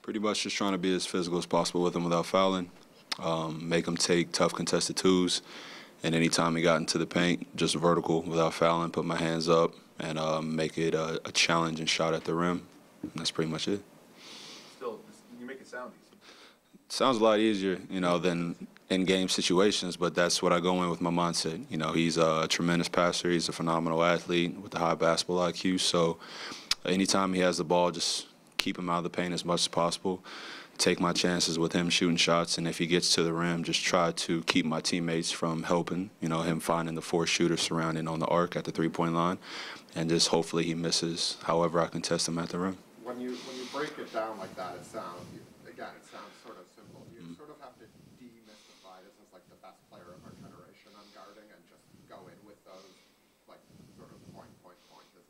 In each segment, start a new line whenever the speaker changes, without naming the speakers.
Pretty much just trying to be as physical as possible with him without fouling, make him take tough contested twos, and anytime he got into the paint, just vertical without fouling, put my hands up, and make it a challenging shot at the rim. And that's pretty much it.
Still, you make it sound easy.
Sounds a lot easier, than in-game situations, but that's what I go in with my mindset. He's a tremendous passer. He's a phenomenal athlete with a high basketball IQ. So anytime he has the ball, just keep him out of the paint as much as possible. Take my chances with him shooting shots, and if he gets to the rim, just try to keep my teammates from helping, him finding the four shooters surrounding on the arc at the three-point line, and just hopefully he misses however I can test him at the rim.
When you break it down like that, it sounds sort of simple. You sort of have to demystify this as like the best player of our generation on guarding and just go in with those like sort of point.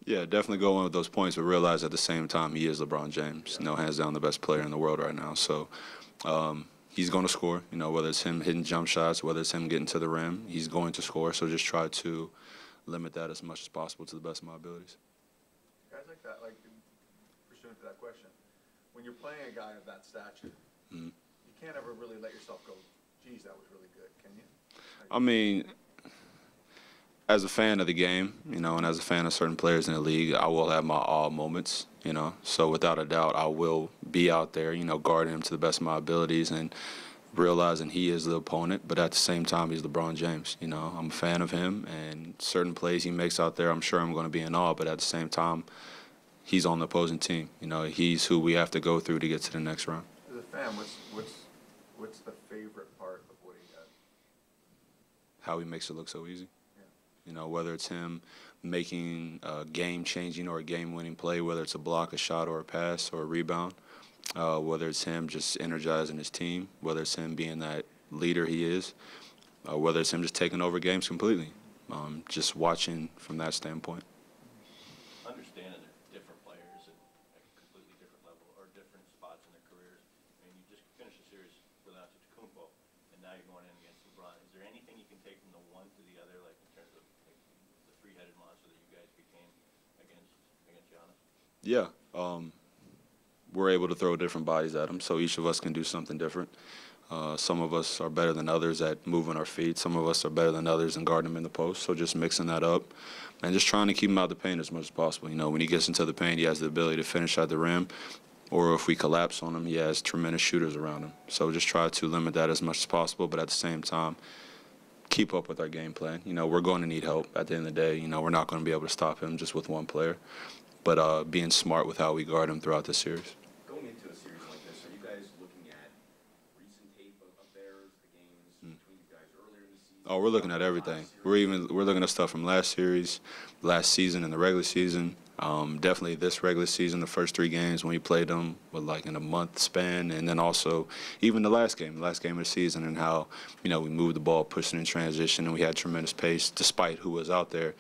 Yeah, definitely go in with those points, but realize at the same time he is LeBron James. Hands down the best player in the world right now. So he's going to score, whether it's him hitting jump shots, whether it's him getting to the rim, he's going to score. So just try to limit that as much as possible to the best of my abilities.
Guys like that, like pursuant to that question, when you're playing a guy of that stature, you can't ever really let yourself go, geez, that was really good, can you?
I mean, as a fan of the game, and as a fan of certain players in the league, I will have my awe moments, So without a doubt, I will be out there, guarding him to the best of my abilities and realizing he is the opponent. But at the same time, he's LeBron James. I'm a fan of him, and certain plays he makes out there, I'm sure I'm going to be in awe. But at the same time, he's on the opposing team. He's who we have to go through to get to the next round.
As a fan, what's the favorite part of what he does?
How he makes it look so easy. Whether it's him making a game-changing or a game-winning play, whether it's a block, a shot, or a pass, or a rebound, whether it's him just energizing his team, whether it's him being that leader he is, whether it's him just taking over games completely, just watching from that standpoint.
Understanding they're different players at a completely different level or different spots in their careers. I mean, you just finished a series with Antetokounmpo, and now you're going in against LeBron. Is there anything you can take from the one to the other, like in terms of like, the three-headed monster that you guys became against Giannis?
Yeah. We're able to throw different bodies at him, so each of us can do something different. Some of us are better than others at moving our feet. Some of us are better than others in guarding him in the post. So just mixing that up and just trying to keep him out of the paint as much as possible. When he gets into the paint, he has the ability to finish at the rim, or if we collapse on him, he has tremendous shooters around him. So just try to limit that as much as possible, but at the same time, keep up with our game plan. We're going to need help at the end of the day. We're not going to be able to stop him just with one player, but being smart with how we guard him throughout the series.
Going into a series like this, are you guys looking at recent tape of theirs, the games between you guys earlier in the season?
Oh, we're looking at everything. We're looking at stuff from last series, last season, and the regular season. Definitely this regular season, the first three games when we played them with like in a month span, and then also even the last game of the season, and how we moved the ball, pushing in transition, and we had tremendous pace despite who was out there.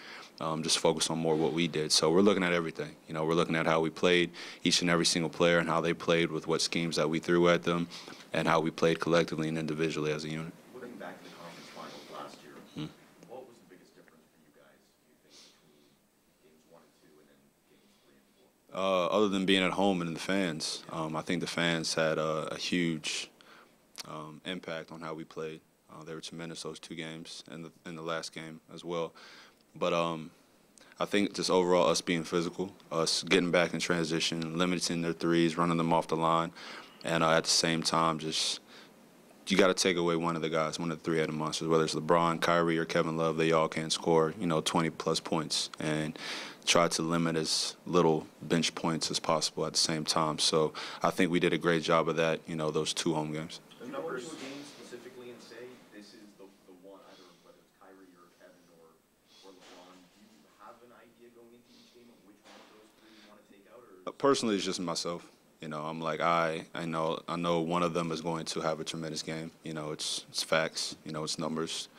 Just focus on more what we did. So we're looking at everything. We're looking at how we played each and every single player and how they played with what schemes that we threw at them, and how we played collectively and individually as a unit.
Looking back to the conference finals last year, what was the biggest difference for you guys, do you think, between games 1 and 2 and then games 3 and 4?
Other than being at home and the fans, I think the fans had a huge impact on how we played. They were tremendous those two games and in the last game as well. But I think just overall us being physical, us getting back in transition, limiting their threes, running them off the line, and at the same time just you got to take away one of the guys, one of the three-headed monsters, whether it's LeBron, Kyrie, or Kevin Love. They all can score, 20-plus points, and try to limit as little bench points as possible at the same time. So I think we did a great job of that, those two home games.
The numbers to a game specifically and say this is the one, either whether it's Kyrie or Kevin or LeBron. Do you have an idea going into each game of which one of those three you want to take out? Or
personally, it's just myself. I'm like I know one of them is going to have a tremendous game. It's facts. It's numbers.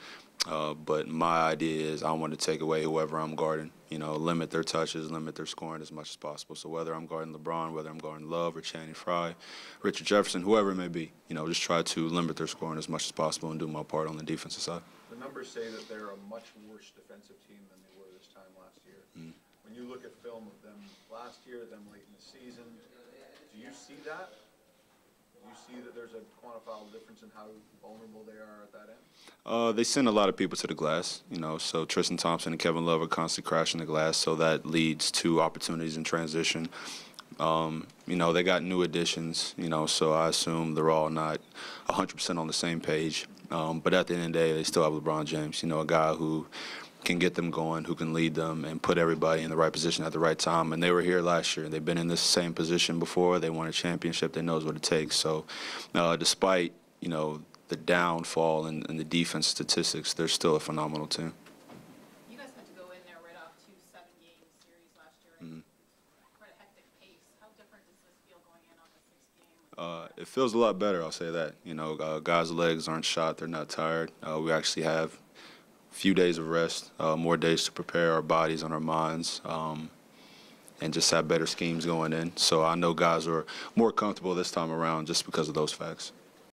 But my idea is I want to take away whoever I'm guarding. Limit their touches, limit their scoring as much as possible. So whether I'm guarding LeBron, whether I'm guarding Love or Channing Frye, Richard Jefferson, whoever it may be, just try to limit their scoring as much as possible and do my part on the defensive side.
The numbers say that they're a much worse defensive team than they were this time last year. When you look at film of them last year, them late in the season, do you see that? you see that there's a quantifiable difference in how vulnerable they are at that end?
They send a lot of people to the glass, so Tristan Thompson and Kevin Love are constantly crashing the glass, so that leads to opportunities in transition. They got new additions, so I assume they're all not 100% on the same page. But at the end of the day, they still have LeBron James, a guy who can get them going, who can lead them and put everybody in the right position at the right time. And they were here last year. They've been in this same position before. They won a championship. They knows what it takes. So despite, the downfall in the defense statistics, they're still a phenomenal team.
You guys had to go in there right off 2 7-game series last year. Quite a hectic pace. How different does this feel going in on the 6th game?
It feels a lot better, I'll say that. Guys' legs aren't shot. They're not tired. We actually have a few days of rest, more days to prepare our bodies and our minds, and just have better schemes going in. So I know guys are more comfortable this time around just because of those facts.